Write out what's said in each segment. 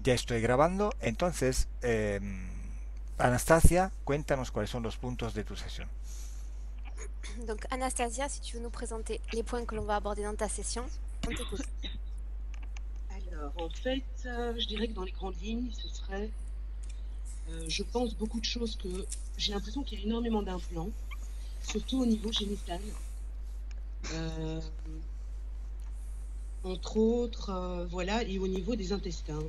Ya estoy grabando, entonces, Anastasia, cuéntanos cuáles son los puntos de tu sesión. Donc Anastasia, si tu veux nous présenter les points que l'on va aborder dans ta session, on t'écoute. Alors, en fait, je dirais que dans les grandes lignes, ce serait, je pense beaucoup de choses que j'ai l'impression qu'il y a énormément d'implants, surtout au niveau génital. Euh, Entre autres, voilà, et au niveau des intestins.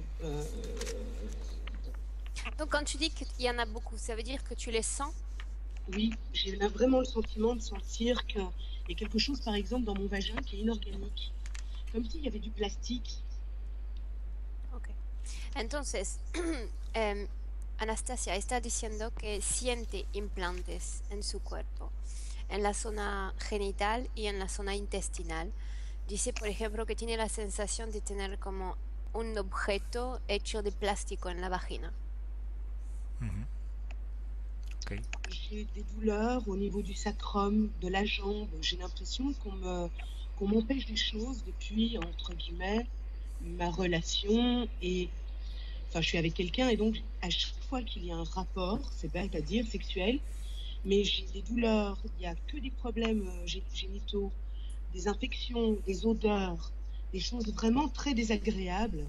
Donc quand tu dis qu'il y en a beaucoup, ça veut dire que tu les sens? Oui, j'ai là vraiment le sentiment de sentir qu'il y a quelque chose, par exemple, dans mon vagin qui est inorganique, comme s'il y avait du plastique. Ok. Entonces, Anastasia está diciendo que siente implantes en su cuerpo, en la zona genital y en la zona intestinal. Dice, por ejemplo, que tiene la sensación de tener como un objeto hecho de plástico en la vagina. Ujú. Ok. J'ai des douleurs au niveau du sacrum, de la jambe. J'ai l'impression qu'on m'empêche des choses depuis, entre guillemets, ma relation. Et enfin, je suis avec quelqu'un et donc à chaque fois qu'il y a un rapport, c'est bête à dire, sexuel, mais j'ai des douleurs. Il n'y a que des problèmes génitaux, des infections, des odeurs, des choses vraiment très désagréables.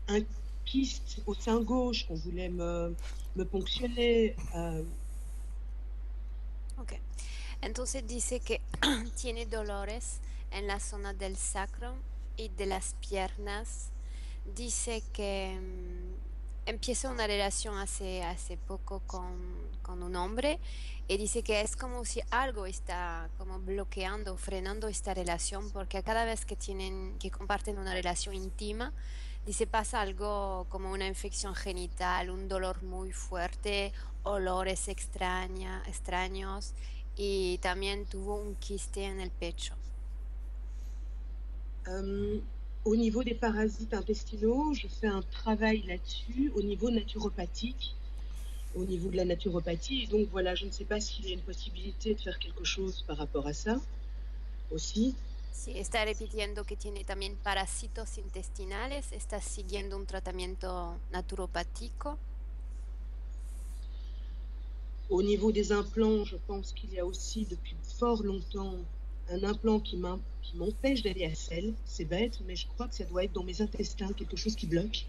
Un kyste au sein gauche qu'on voulait me ponctionner. Ok. Entonces dice que tiene dolores en la zona del sacro y de las piernas. Dice que empieza una relación hace poco con un hombre y dice que es como si algo está como bloqueando, frenando esta relación porque cada vez que comparten una relación íntima, dice pasa algo como una infección genital, un dolor muy fuerte, olores extraños y también tuvo un quiste en el pecho. Euh, Au niveau des parasites intestinaux, je fais un travail là-dessus au niveau naturopathique, au niveau de la naturopathie. Et donc voilà, je ne sais pas s'il y a une possibilité de faire quelque chose par rapport à ça aussi. Sí, está repitiendo que tiene también parásitos intestinales, está siguiendo un tratamiento naturopático. Au niveau des implants, je pense qu'il y a aussi depuis fort longtemps un implant qui m'empêche d'aller à selle. C'est bête, mais je crois que ça doit être dans mes intestins, quelque chose qui bloque.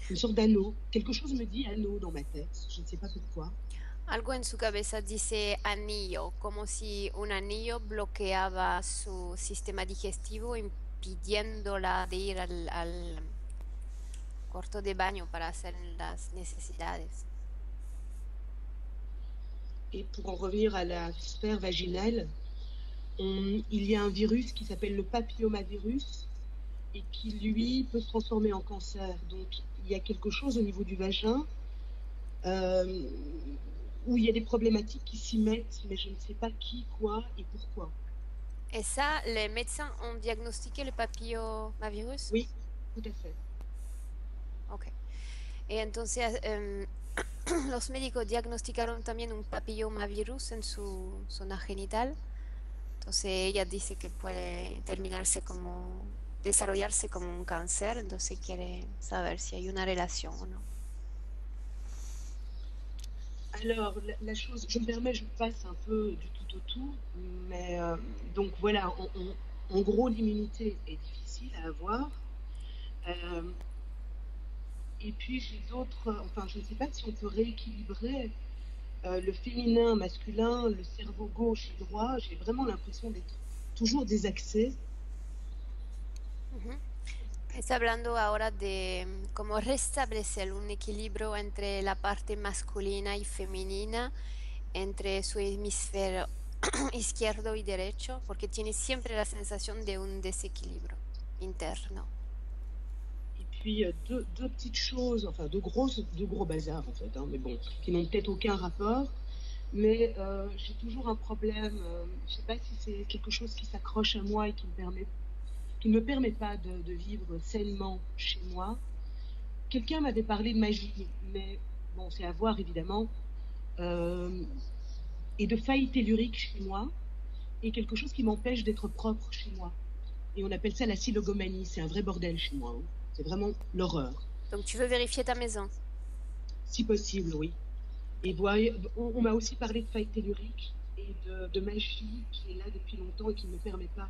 Une sorte d'anneau. Quelque chose me dit anneau dans ma tête. Je ne sais pas pourquoi. Algo en su cabeza dice anillo, como si un anillo bloqueaba su sistema digestivo, impidiéndola de ir al cuarto de baño para hacer las necesidades. Et pour en revenir à la sphère vaginale, il y a un virus qui s'appelle le papillomavirus et qui, lui, peut se transformer en cancer. Donc, il y a quelque chose au niveau du vagin euh, où il y a des problématiques qui s'y mettent, mais je ne sais pas qui, quoi et pourquoi. Et ça, les médecins ont diagnostiqué le papillomavirus. Oui, tout à fait. Ok. Y entonces, los médicos diagnosticaron también un papillomavirus en su zona genital. Entonces, ella dice que puede desarrollarse como un cáncer. Entonces, quiere saber si hay una relación o no. Alors, la chose, je me permets, je passe un peu du tout au tout, mais donc voilà, en gros, l'immunité est difficile à avoir. Euh, et puis, j'ai d'autres, enfin, je ne sais pas si on peut rééquilibrer le féminin, masculin, le cerveau gauche et droit. J'ai vraiment l'impression d'être toujours désaxée. Ujú. Está hablando ahora de cómo restablecer un equilibrio entre la parte masculina y femenina, entre su hemisferio izquierdo y derecho, porque tiene siempre la sensación de un desequilibrio interno. Et puis, deux petites choses, enfin, deux gros bazars, en fait, hein, mais bon, qui n'ont peut-être aucun rapport. Mais j'ai toujours un problème. Je ne sais pas si c'est quelque chose qui s'accroche à moi et qui ne me permet pas de vivre sainement chez moi. Quelqu'un m'avait parlé de magie, mais bon, c'est à voir évidemment. Euh, et de failles telluriques chez moi, et quelque chose qui m'empêche d'être propre chez moi. Et on appelle ça la silogomanie. C'est un vrai bordel chez moi, hein. C'est vraiment l'horreur. Donc tu veux vérifier ta maison? Si possible, oui. Et on m'a aussi parlé de faille tellurique et de magie qui est là depuis longtemps et qui ne me permet pas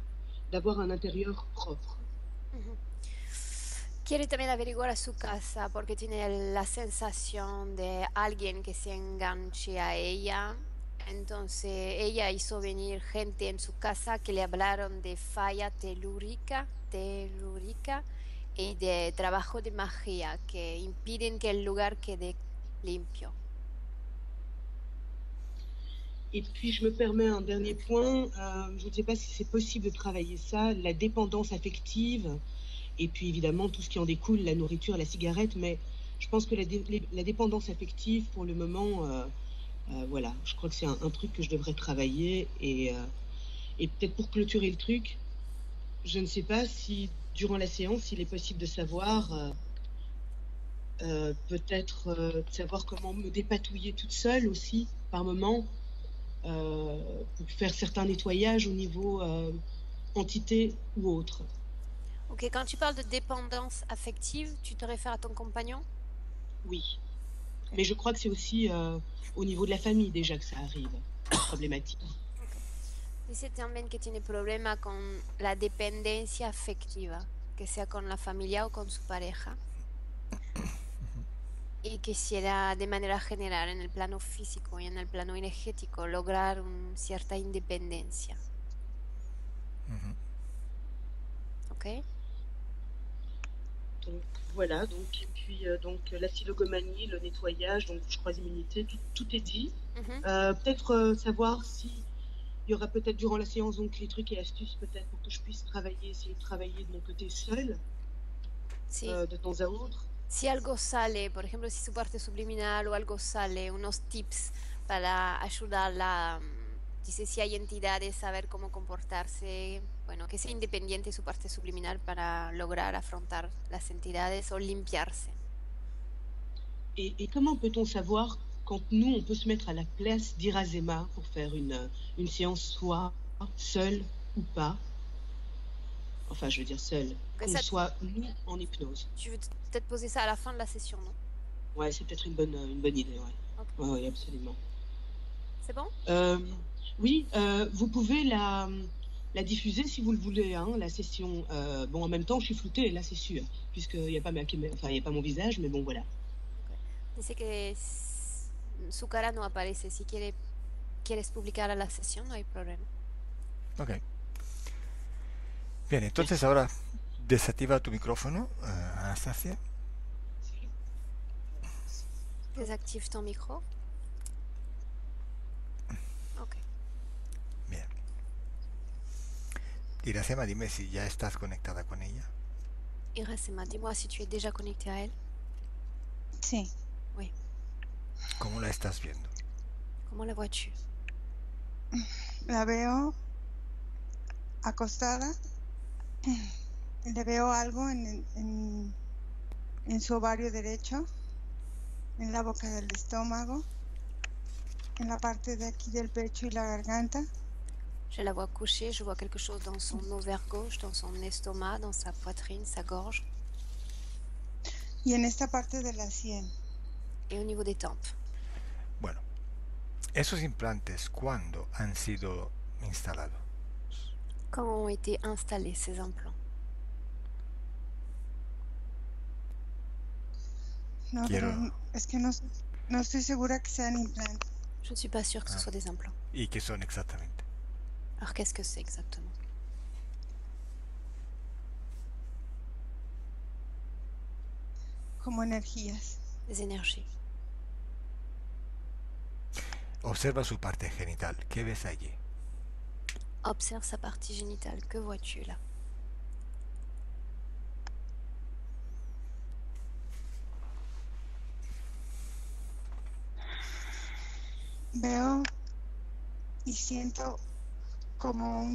d'avoir un intérieur propre. Quiere también averiguar a su casa porque tiene la sensación de alguien que se enganche a ella. Entonces ella hizo venir gente en su casa que le hablaron de falla telúrica y de trabajo de magia que impiden que el lugar quede limpio. Et puis, je me permets un dernier point. Je ne sais pas si c'est possible de travailler ça, la dépendance affective, et puis évidemment tout ce qui en découle, la nourriture, la cigarette, mais je pense que la dépendance affective, pour le moment, voilà, je crois que c'est un truc que je devrais travailler. Et peut-être pour clôturer le truc, je ne sais pas si, durant la séance, il est possible de savoir, peut-être de savoir comment me dépatouiller toute seule aussi, par moment, pour faire certains nettoyages au niveau entité ou autre. Ok, quand tu parles de dépendance affective, tu te réfères à ton compagnon? Oui. Mais je crois que c'est aussi au niveau de la famille déjà que ça arrive, problématique. Dice también que tiene problema con la dependencia afectiva, que sea con la familia o con su pareja. Y quisiera de manera general en el plano físico y en el plano energético lograr cierta independencia. Ok. Donc voilà, donc, et puis donc la silogomanie, le nettoyage, donc je crois immunité, tout est dit. Peut-être savoir si il y aura peut-être durant la séance donc les trucs et astuces peut-être pour que je puisse essayer de travailler de mon côté seule, Sí. de temps à autre. Si algo sale, por ejemplo, si su parte subliminal o algo sale, unos tips para ayudarla, dice si hay entidades, saber cómo comportarse, bueno, que sea independiente su parte subliminal para lograr afrontar las entidades o limpiarse. Et comment peut-on savoir quand nous, on peut se mettre à la place d'Irasema pour faire une séance soit seule ou pas? Enfin, je veux dire seule. Que Qu'on ça- soit nous en hypnose. Tu veux peut-être poser ça à la fin de la session, non? Ouais, c'est peut-être une bonne idée, ouais. Ok. Ouais, absolument. C'est bon? Oui, vous pouvez la diffuser si vous le voulez, hein, la session. Bon, en même temps, je suis floutée, là, c'est sûr, puisqu'il n'y a pas il y a pas mon visage, mais bon, voilà. Okay. Dice que su cara no aparece. Si quieres publicar a la sesión, no hay problema. Ok. Bien, entonces ahora desactiva tu micrófono, Anastasia. Désactive ton micro. Ok. Bien. Irasema, dime si ya estás conectada con ella. Irasema, dis-moi si tu es déjà connecté à elle. Sí, ¿Cómo la estás viendo? Comment la vois-tu? la veo acostada. Le veo algo en su ovario derecho, en la boca del estómago, en la parte de aquí del pecho y la garganta. Je la vois couchée, je vois quelque chose dans son ovaire gauche, dans son estomac, dans sa poitrine, sa gorge Y en esta parte de la sien. et au niveau des tempes. Bueno, esos implantes, ¿cuándo han sido instalados? Quand ont été installés ces implants? No, Quiero- pero es que no estoy segura que sean implantes. Je ne suis pas sûre que ce soit des implants. ¿Y qué son exactamente? Alors qu'est-ce que c'est exactement? Como energías. Des énergies. Observa su parte genital. ¿Qué ves allí? Observe sa partie génitale. Que vois-tu là? Veo y siento como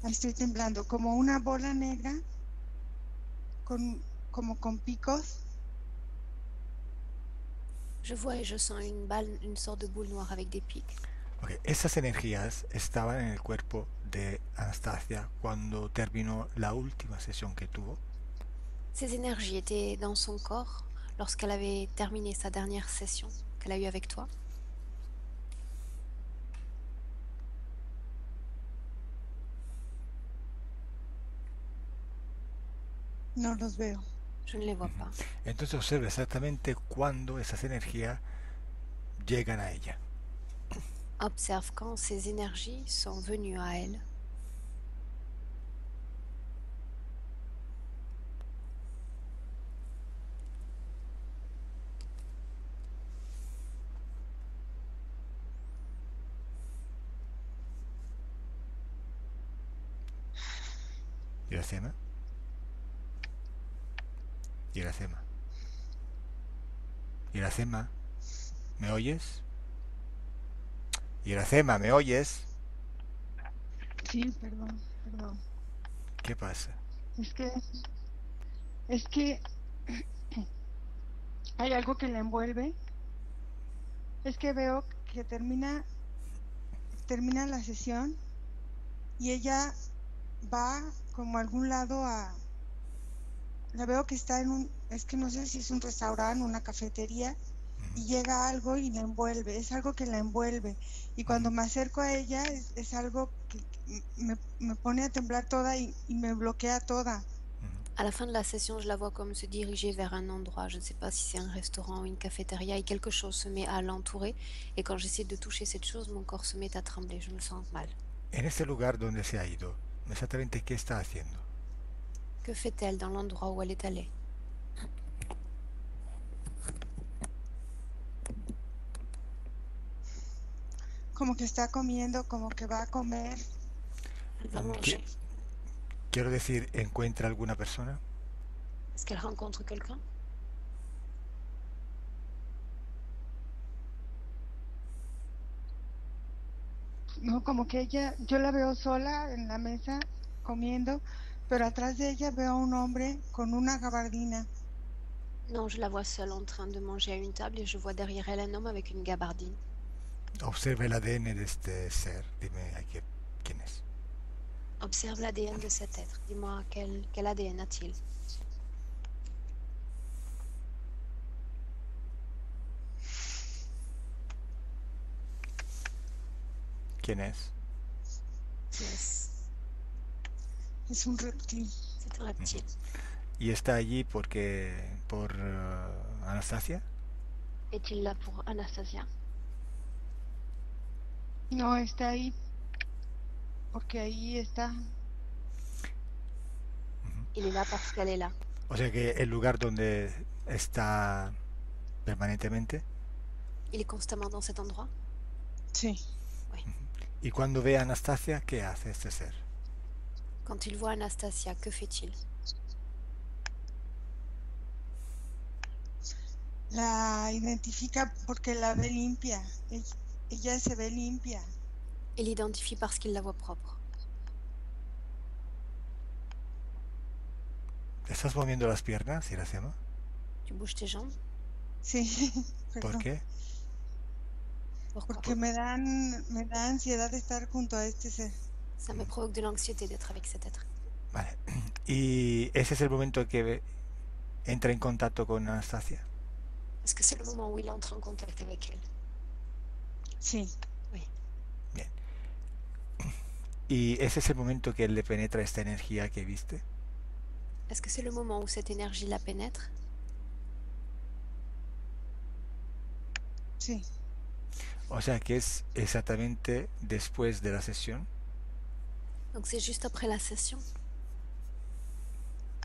estoy temblando, como una bola negra como con picos. Je vois et je sens une sorte de boule noire avec des pics. Ok, esas energías estaban en el cuerpo de Anastasia cuando terminó la última sesión que tuvo. Ces énergies étaient dans son corps lorsqu'elle avait terminé sa dernière session qu'elle a eue avec toi. No los veo. Je ne les vois pas. Entonces observa exactamente cuándo esas energías llegan a ella. Observe quand ces énergies sont venues à elle. Iracema. Iracema. Iracema. ¿Me oyes? Iracema, ¿me oyes? Sí, perdón. ¿Qué pasa? Es que hay algo que la envuelve. Es que veo que termina la sesión y ella va como a algún lado la veo que está es que no sé si es un restaurante, una cafetería, y llega algo y la envuelve, es algo que la envuelve. Y cuando me acerco a ella es algo que me pone a temblar toda y me bloquea toda. À la fin de la session, je la vois comme se diriger vers un endroit. Je ne sais pas si c'est un restaurant ou une cafétéria et quelque chose se met à l'entourer. Et quand j'essaie de toucher cette chose, mon corps se met à trembler. Je me sens mal. En ese lugar donde se ha ido, exactamente qué está haciendo. Que fait-elle dans l'endroit où elle est allée? Como que está comiendo, como que va a comer. Elle va manger. Quiero decir, ¿encuentra alguna persona? Est-ce qu'elle rencontre quelqu'un? No, como que yo la veo sola en la mesa comiendo, pero atrás de ella veo a un hombre con una gabardina. Non, je la vois seule en train de manger à une table et je vois derrière elle un homme avec une gabardine. Observa el ADN de este ser. Dime quién es. Observe l'ADN de cet être. Dis-moi quel ADN a-t-il? ¿Quién es? Qui est-ce? Es un reptil. C'est un reptile. ¿Y está allí por Anastasia? Est-il là pour Anastasia? No, está ahí porque ahí está. Il est là parce qu'elle est là. O sea que el lugar donde está permanentemente. Il est constamment dans cet endroit? Sí. Y cuando ve a Anastasia, ¿qué hace este ser? Quand il voit Anastasia, que fait-il? La identifica porque la ve limpia. Ella se ve limpia. Il l'identifie parce qu'il la voit propre. ¿Estás moviendo las piernas, Iracema? Tu bouges tes jambes? Sí. ¿Por qué? Pourquoi? Porque me da ansiedad de estar junto a este ser. Ça me provoque de l'anxiété d'être avec cet être. Vale. ¿Y ese es el momento que entra en contacto con Anastasia? Est-ce que c'est le moment où il entre en contact avec elle? Sí. Oui. Bien. ¿Y ese es el momento que le penetra esta energía que viste? Est-ce que c'est le moment où cette énergie la pénètre? Sí. O sea que es exactamente después de la sesión. Donc c'est juste après la session?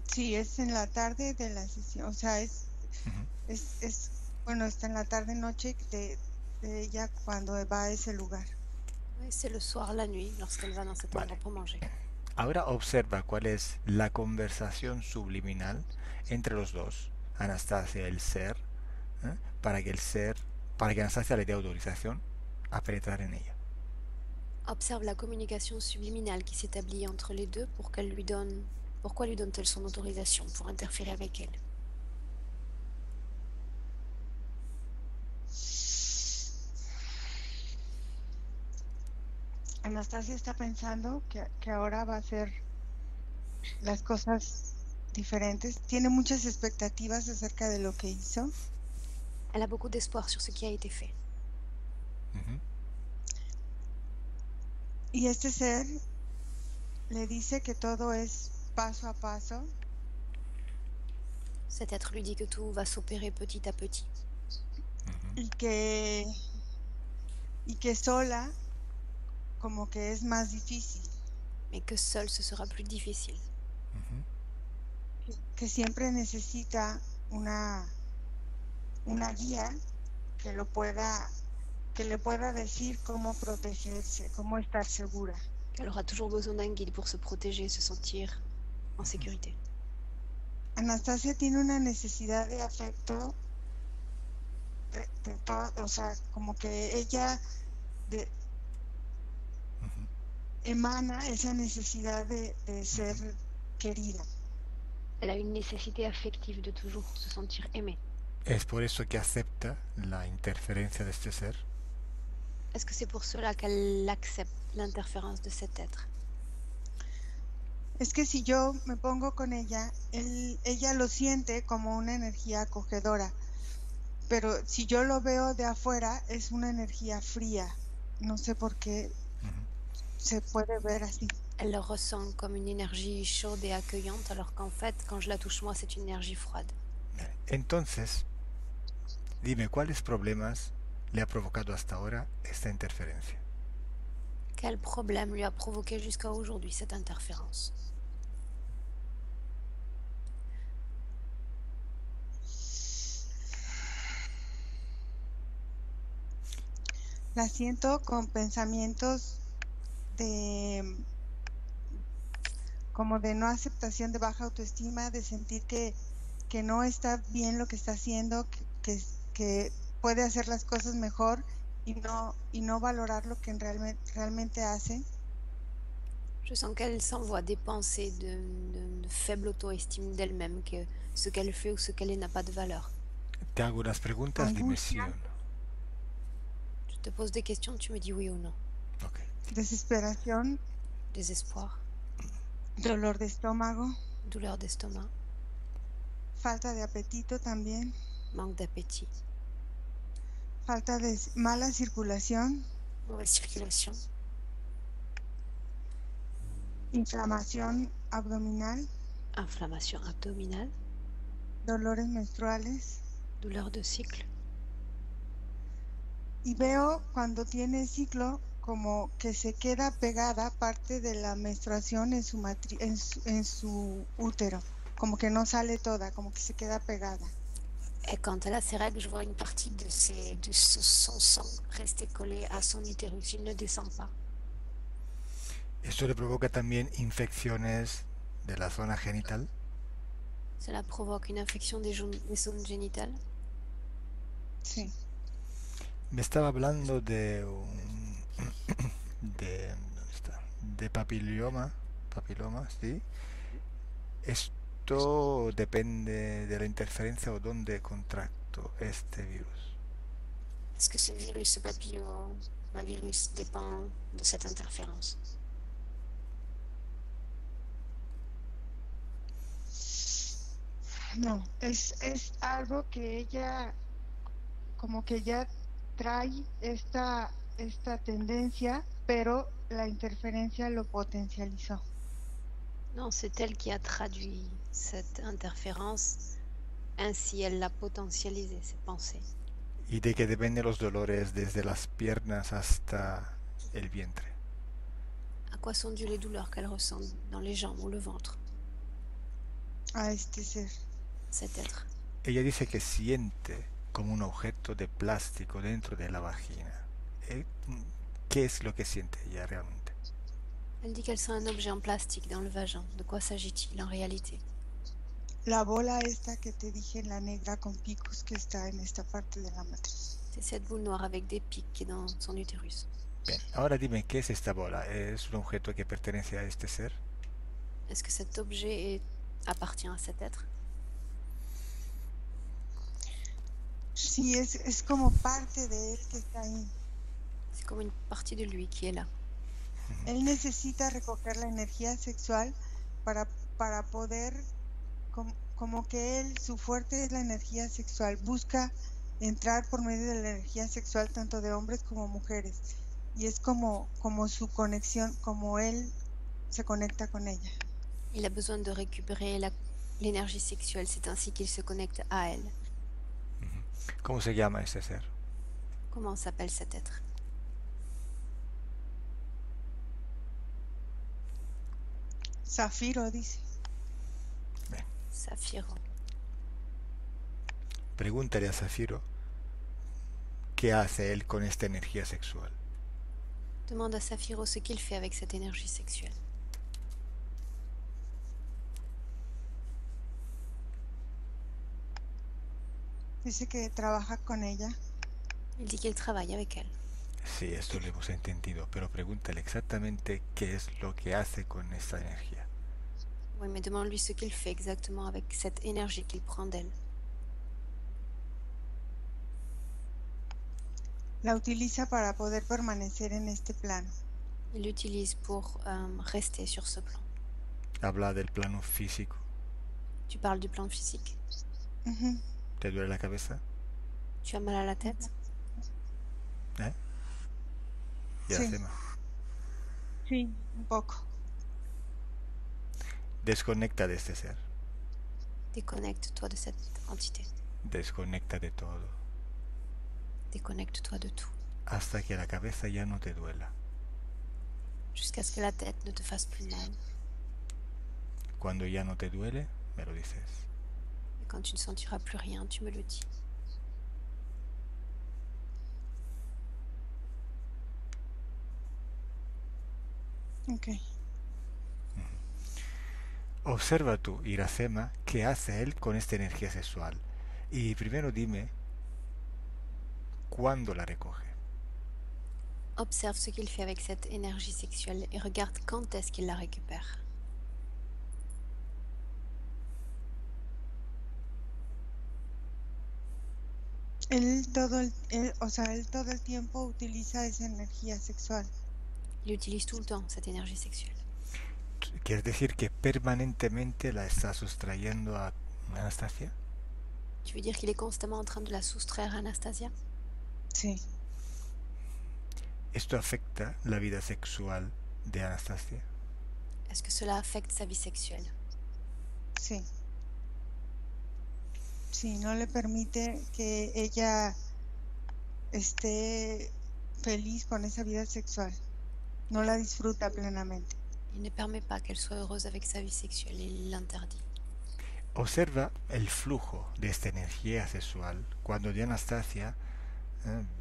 Sí, es en la tarde de la sesión. O sea, bueno, está en la tarde-noche de ella cuando va a ese lugar. Oui, c'est le soir, la nuit, lorsqu'elle va dans cet endroit pour manger. Ahora observa cuál es la conversación subliminal entre los dos, Anastasia y el ser, para que Anastasia le dé autorización a penetrar en ella. Observe la communication subliminale qui s'établit entre les deux pour qu'elle lui donne... Pourquoi lui donne-t-elle son autorisation pour interférer avec elle? Anastasia está pensando que ahora va a hacer las cosas diferentes. Tiene muchas expectativas acerca de lo que hizo. Elle a beaucoup d'espoir sur ce qui a été fait. Ujú. Y este ser le dice que todo es paso a paso Cet être lui dit que tout va s'opérer petit à petit Ujú. y que sola como que es más difícil, mais que seul ce sera plus difficile. Ujú. que siempre necesita una guía que le pueda decir cómo protegerse, cómo estar segura. Elle aura toujours besoin d'un guide pour se protéger, se sentir en sécurité. Anastasia tiene una necesidad de afecto de todo, o sea, como que ella Ujú. emana esa necesidad de ser querida. Elle a une nécessité affective de toujours se sentir aimée. Es por eso que acepta la interferencia de este ser. Est-ce que c'est pour cela qu'elle accepte l'interférence de cet être? Es que si yo me pongo con ella, ella lo siente como una energía acogedora, pero si yo lo veo de afuera es una energía fría. No sé por qué Ujú. se puede ver así. Elle le ressent comme une énergie chaude et accueillante, alors qu'en fait, quand je la touche moi, c'est une énergie froide. Entonces, dime cuáles problemas le ha provocado hasta ahora esta interferencia. Quel problème lui a provoqué jusqu'à aujourd'hui cette interférence? La siento con pensamientos como de no aceptación, de baja autoestima, de sentir que no está bien lo que está haciendo, que puede hacer las cosas mejor y no valorar lo que realmente hace. Je sens qu'elle s'envoie des pensées de faible auto-estime d'elle-même, que ce qu'elle fait ou ce qu'elle est n'a pas de valeur. Te hago unas preguntas, dime sí o Angustia, no. Je te pose des questions, tu me dis oui ou non. Ok. desesperación, Désespoir, dolor de estómago, douleur d'estomac, falta de apetito también, manque d'appétit, falta de mala circulación, mauvaise circulation, inflamación abdominal, inflammation abdominale, dolores menstruales. douleur de cycle. Y veo cuando tiene ciclo como que se queda pegada parte de la menstruación en su útero, como que no sale toda, como que se queda pegada. Et quand elle a ses règles, je vois une partie de son sang rester collé à son utérus. Il ne descend pas. Esto le provoca también infecciones de la zona genital. Cela provoque une infection des zones génitales. Sí. Me estaba hablando de ¿dónde está? De papiloma, ¿sí? Esto depende de la interferencia o dónde contracto este virus. Est-ce que ce virus, ce papillomavirus, dépend de cette interférence? No, es algo que ella como que ya trae esta tendencia, pero la interferencia lo potencializó. Non, c'est elle qui a traduit cette interférence, ainsi elle l'a potentialisé, ses pensées. Y de que dependen los dolores desde las piernas hasta el vientre. À quoi sont dues les douleurs qu'elle ressent dans les jambes ou le ventre, A este ser. cet être? Ella dice que siente como un objeto de plástico dentro de la vagina. ¿Qué es lo que siente ella realmente? Elle dit qu'elle sent un objet en plastique dans le vagin. De quoi s'agit-il en réalité? La bola esta que te dije, la negra con picos, que está en esta parte de la matriz. C'est cette boule noire avec des pics qui est dans son utérus. Bien, ahora dime, ¿qué es esta bola? ¿Es un objeto que pertenece a este ser? Est-ce que cet objet appartient à cet être? Sí, es como parte de él que está ahí. C'est comme une partie de lui qui est là. Él necesita recoger la energía sexual para poder como que él, su fuerte es la energía sexual, busca entrar por medio de la energía sexual tanto de hombres como mujeres, y es como su conexión, como él se conecta con ella. Il a besoin de récupérer l'énergie sexuelle, c'est ainsi qu'il se connecte à elle. ¿Cómo se llama ese ser? Comment s'appelle cet être? Zafiro dice. Bien. Saphiro. Pregúntale a Zafiro qué hace él con esta energía sexual. Demande à Saphiro ce qu'il fait avec cette énergie sexuelle. Dice que trabaja con ella. Il dit qu'il travaille avec elle. Sí, esto lo hemos entendido, pero pregúntale exactamente qué es lo que hace con esta energía. Oui, mais demande-lui ce qu'il fait exactement avec cette énergie qu'il prend d'elle. La utiliza para poder permanecer en este plano. Il l'utilise pour rester sur ce plan. Habla del plano físico. Tu parles du plan physique. Ujú. ¿Te duele la cabeza? Tu as mal à la tête? ¿Eh? Y Sí. Aracema. Sí, un poco. Desconecta de este ser. Déconnecte-toi de cette entité. Desconecta de todo. Déconnecte-toi de tout. Hasta que la cabeza ya no te duela. Jusqu'à ce que la tête ne te fasse plus mal. Cuando ya no te duele, me lo dices. Et quand tu ne sentiras plus rien, tu me le dis. Ok. Observa tú, Iracema, qué hace él con esta energía sexual. Y primero dime cuándo la recoge. Observe ce qu'il fait avec cette énergie sexuelle et regarde quand est-ce qu'il la récupère. Él todo el tiempo utiliza esa energía sexual. Il utilise tout le temps cette énergie sexuelle. ¿Quieres decir que permanentemente la está sustrayendo a Anastasia? Tu veux dire qu'il est constamment en train de la soustraire à Anastasia? Sí. ¿Esto afecta la vida sexual de Anastasia? Est-ce que cela affecte sa vie sexuelle? Sí. Sí, no le permite que ella esté feliz con esa vida sexual. No la disfruta plenamente. Il ne permet pas qu'elle soit heureuse avec sa vie sexuelle, il l'interdit. Observa el flujo de esta energía sexual cuando de Anastasia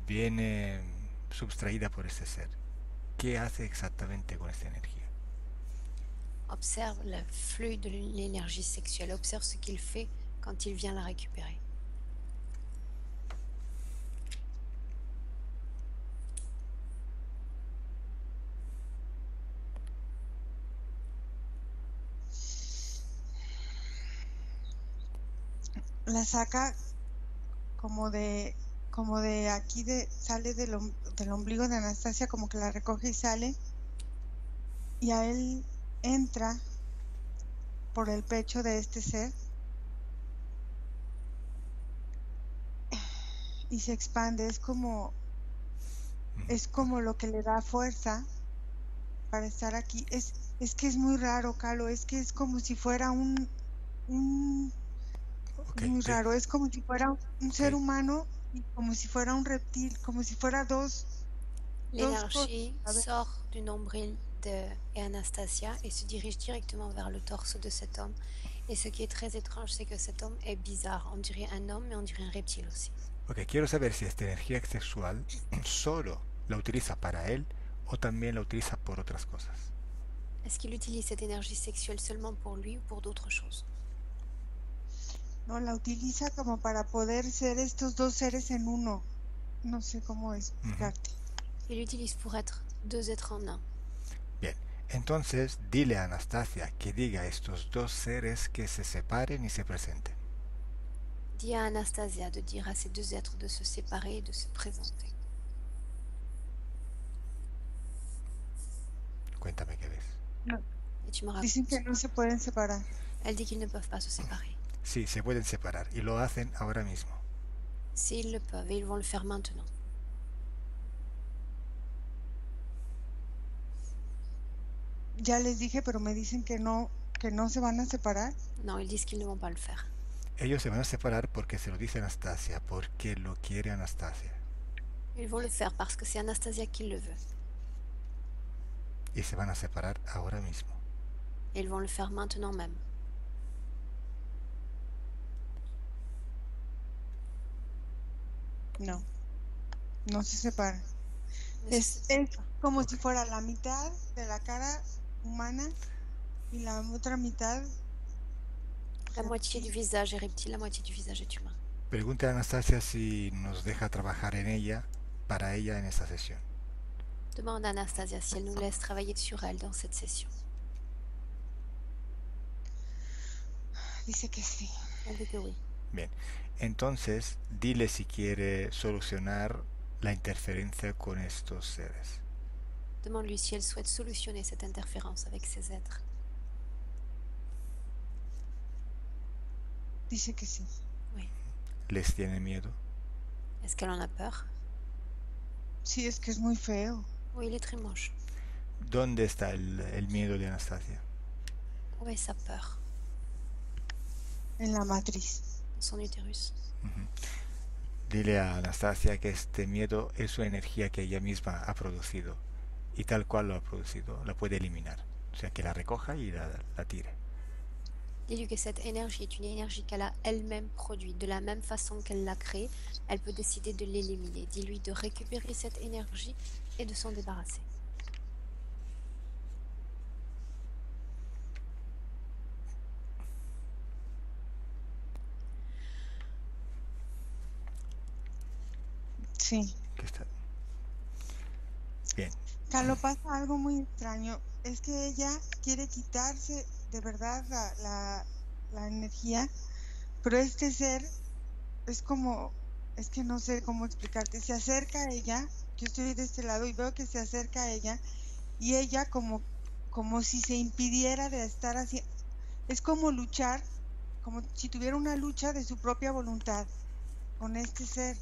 viene sustraída por este ser. ¿Qué hace exactamente con esta energía? Observe le flux de l'énergie sexuelle, observe ce qu'il fait quand il vient la récupérer. La saca como de aquí, sale del ombligo de Anastasia, como que la recoge y sale, y a él entra por el pecho de este ser y se expande. Es como lo que le da fuerza para estar aquí. Es que es muy raro, Calo, es que es como si fuera un Okay, muy raro, es como si fuera un ser humano y como si fuera un reptil, como si fuera dos. L'énergie sort du nombril de Anastasia et se dirige directement vers le torse de cet homme. Et ce qui est très étrange, c'est que cet homme est bizarre. On dirait un homme, mais on dirait un reptile aussi. Ok, quiero saber si esta energía sexual solo la utiliza para él o también la utiliza por otras cosas. Est-ce qu'il utilise cette énergie sexuelle seulement pour lui ou pour d'autres choses? No, la utiliza como para poder ser estos dos seres en uno. No sé cómo explicarte. Il l'utilise pour être deux êtres en un. Bien, entonces dile a Anastasia que diga a estos dos seres que se separen y se presenten. Dis à Anastasia de dire à ces deux êtres de se séparer et de se présenter. Cuéntame qué ves. No. Et tu me racontes. Dicen que no se pueden separar. Elle dit qu'ils ne peuvent pas se séparer. Sí, se pueden separar y lo hacen ahora mismo. S'ils le peuvent, et ils vont le faire maintenant. Ya les dije, pero me dicen que no se van a separar. Non, ils disent qu'ils ne vont pas le faire. Ellos se van a separar porque se lo dice Anastasia, porque lo quiere Anastasia. Ils vont le faire parce que c'est Anastasia qui le veut. Y se van a separar ahora mismo. Et ils vont le faire maintenant même. No se separan. Ne se Es séparent pas. como si fuera la mitad de la cara humana y la otra mitad. La moitié du visage est reptile, la moitié du visage est humain. Pregunte a Anastasia si nos deja trabajar en ella, para ella en esta sesión. Demande à Anastasia si elle nous laisse travailler sur elle dans cette session. Dice que sí. Elle dit que oui. Bien, entonces dile si quiere solucionar la interferencia con estos seres. Demande-lui si elle souhaite solutionner cette interférence avec ces êtres. Dice que sí. Oui. ¿Les tiene miedo? Est-ce qu'elle en a peur? Sí, es que es muy feo. Oui, il est très moche. ¿Dónde está el miedo de Anastasia? Où est sa peur? En la matriz. Dans son utérus. Dile a Anastasia que este miedo es una energía que ella misma ha producido y tal cual lo ha producido, la puede eliminar. O sea, que la recoja y la tire. Dis-lui que cette énergie est une énergie qu'elle a elle-même produite. De la même façon qu'elle l'a créée, elle peut décider de l'éliminer. Dis-lui de récupérer cette énergie et de s'en débarrasser. Sí. Que está... Bien. Carlos, pasa algo muy extraño. Es que ella quiere quitarse de verdad la energía, pero este ser es como, es que no sé cómo explicarte. Se acerca a ella, yo estoy de este lado y veo que se acerca a ella y ella como si se impidiera de estar así. Es como luchar, como si tuviera una lucha de su propia voluntad con este ser.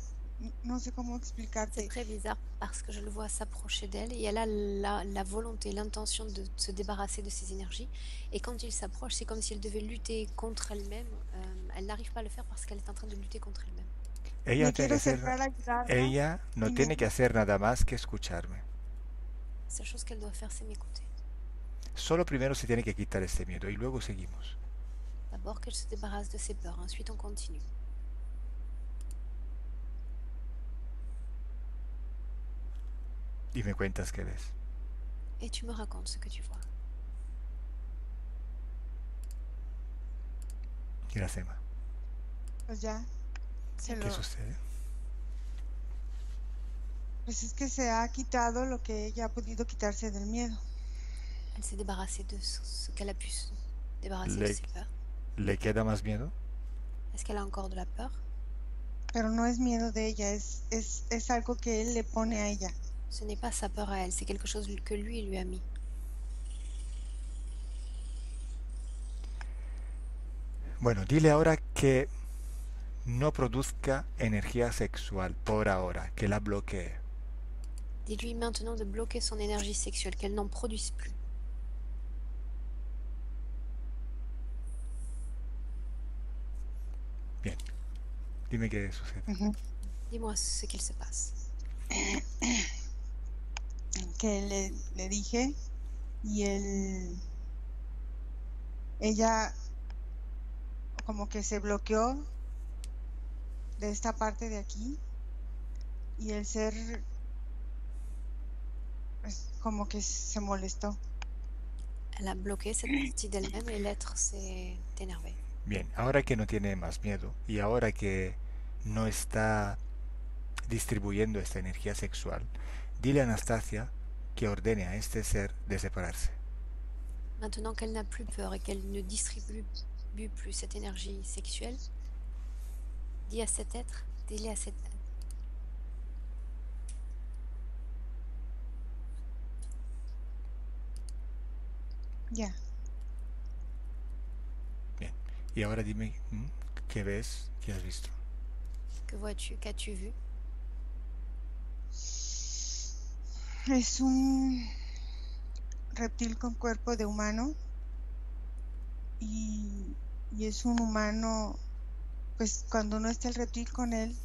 No sé cómo explicarte. C'est très bizarre parce que je le vois s'approcher d'elle et elle a la volonté, l'intention de se débarrasser de ses énergies. Et quand il s'approche, c'est comme si elle devait lutter contre elle-même. Elle n'arrive pas à le faire parce qu'elle est en train de lutter contre elle-même. Ella, Me tiene quiero que hacer, acercar a ayudarla. ella no y tiene me- que hacer nada más que escucharme. La seule chose qu'elle doit faire, c'est m'écouter. Solo primero se tiene que quitar este miedo y luego seguimos. D'abord qu'elle se débarrasse de ses peurs, ensuite on continue. Y me cuentas qué ves. Et tu me racontes ce que tu vois. Iracema, Pues ya. ¿qué sucede? Pues es que se ha quitado lo que ella ha podido quitarse del miedo. Elle s'est débarrassée de ce qu'elle a pu se débarrasser de Le, ses peurs. ¿Le queda más miedo? Est-ce qu'elle a encore de la peur? Pero no es miedo de ella, es algo que él le pone a ella. Ce n'est pas sa peur à elle, c'est quelque chose que lui a mis. Bueno, dile ahora que no produzca energía sexual por ahora, que la bloquee. Dis-lui maintenant de bloquer son énergie sexuelle, qu'elle n'en produise plus. Bien. Dime qué sucede. Dis-moi ce qu'il se passe. Que le dije y ella como que se bloqueó de esta parte de aquí y el ser pues, como que se molestó. Elle a bloqué cette partie d'elle-même et l'être s'est énervé. Bien, ahora que no tiene más miedo y ahora que no está distribuyendo esta energía sexual, dile a Anastasia que ordene a este ser de separarse. Maintenant qu'elle n'a plus peur et qu'elle ne distribue plus cette énergie sexuelle, dis à cet être, dis-le à cet être. Ya. Y ahora dime, ¿qué ves? ¿Qué has visto? Que vois-tu? Qu'as-tu vu? Es un reptil con cuerpo de humano y es un humano, pues cuando no está el reptil con él,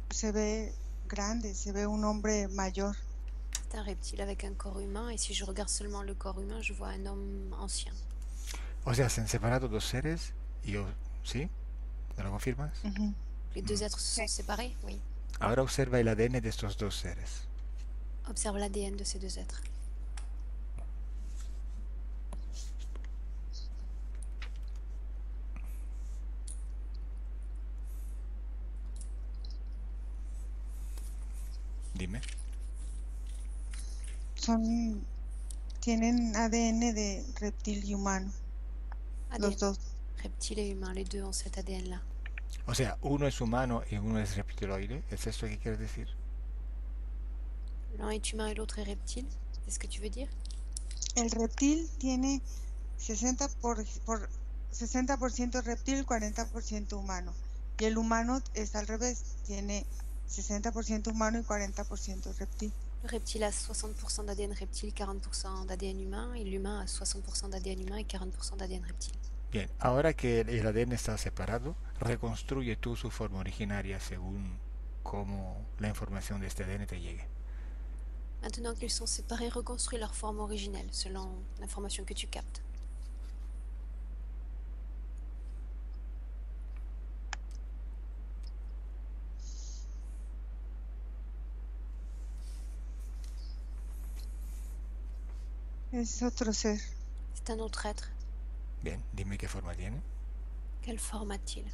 se ve grande, se ve un hombre mayor. C'est un reptile avec un corps humain, et si je regarde seulement le corps humain, je vois un homme ancien. O sea, se han separado dos seres y yo, ¿sí? ¿Me lo confirmas? Ujú. Les deux êtres se sont séparés? Oui. Ahora observa el ADN de estos dos seres. Observe l'ADN de ces deux êtres. Dime. Tienen ADN de reptil y humano, los ADN. dos. Reptile et humain, les deux ont cet ADN-là. O sea, uno es humano y uno es reptiloide. ¿Es esto que quieres decir? L'un est humain et l'autre est reptile. C'est ce que tu veux dire? El reptil tiene 60% reptil, 40% humano. Y el humano es al revés, tiene 60% humano y 40% reptil. Le reptile a 60% d'ADN reptile, 40% d'ADN humain, et l'humain a 60% d'ADN humain et 40% d'ADN reptile. Bien, ahora que el ADN está separado, reconstruye tú su forma originaria según cómo la información de este ADN te llegue. Maintenant qu'ils sont séparés, reconstruis leur forme originelle selon l'information que tu captes. Es otro ser. C'est un autre être. Bien, dime qué forma tiene. Quelle forme a-t-il?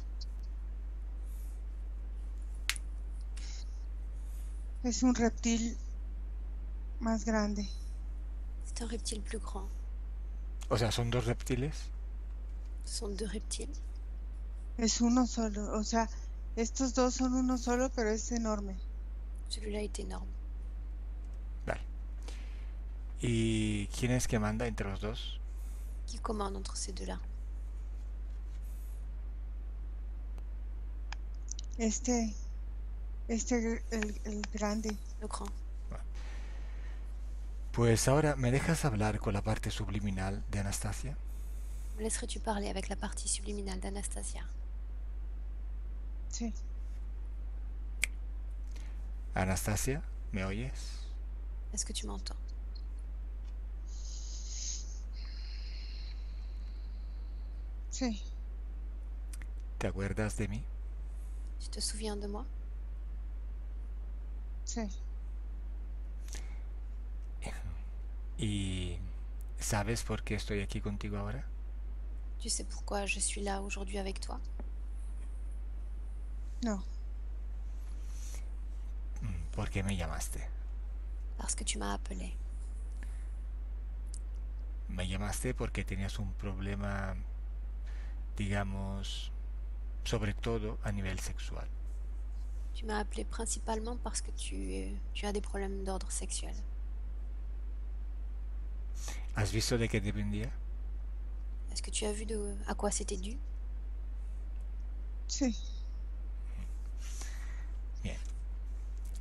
Es un reptil más grande. C'est un reptile plus grand. O sea, son dos reptiles. Ce sont deux reptiles. Es uno solo. O sea, estos dos son uno solo, pero es enorme. Celui-là est énorme. Vale. ¿Y quién es que manda entre los dos? Qui commande entre ces deux-là? El grande. Le grand. Pues ahora, ¿me dejas hablar con la parte subliminal de Anastasia? Me laisserais-tu parler avec la partie subliminale d'Anastasia? Sí. Anastasia, ¿me oyes? Est-ce que tu m'entends? Sí. ¿Te acuerdas de mí? Tu te souviens de moi? Sí. ¿Y sabes por qué estoy aquí contigo ahora? Tu sais pourquoi je suis là aujourd'hui avec toi? No. ¿Por qué me llamaste? Parce que tu m'as appelé. Me llamaste porque tenías un problema, digamos, sobre todo a nivel sexual. Tu m'as appelé principalement parce que tu as des problèmes d'ordre sexuel. ¿Has visto de qué dependía? Est-ce que tu as vu à quoi c'était dû? Sí. Bien.